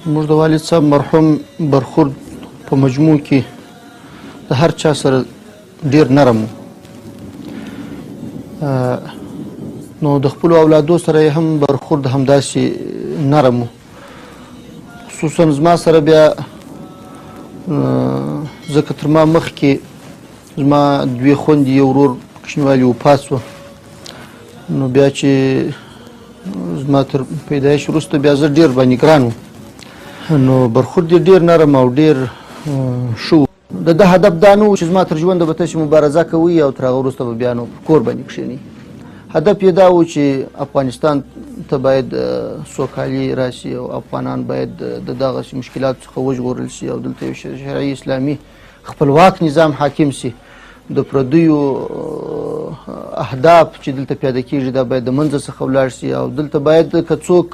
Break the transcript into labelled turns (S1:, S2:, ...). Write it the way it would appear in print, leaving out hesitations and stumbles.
S1: زموږ د والد صاحب مرحوم برخورد په مجموع کې د هر چا سره ډېر نرم و. نو د خپلو اولادو سره یې هم برخورد همداسې نرم و. خصوصا زما سره بیا ځکه تر ما مخکې زما دوې خویندې یو ورور کوچنیوالي وفات شوه، نو بیا چې زما تر پیدایش وروسته بیا زه ډېر باندې ګران وم. نو برخورد یې ډېر نرم او ډېر ښه و. د ده هدف دا نه و چې زما تر ژونده به تاسې مبارزه کوئ او تر هغه وروسته به بیا نو په کور باندې کښېنئ. هدف یې دا و چې افغانستان ته باید سوکالي راشي او افغانان باید د دغسې مشکلاتو څخه وژغورل شي او دلته یو شرعي اسلامي خپلواک نظام حاکم شي. د پردیو اهداف چې دلته پیاده کېږي دا باید د منځه څخه ولاړ شي او دلته باید که څوک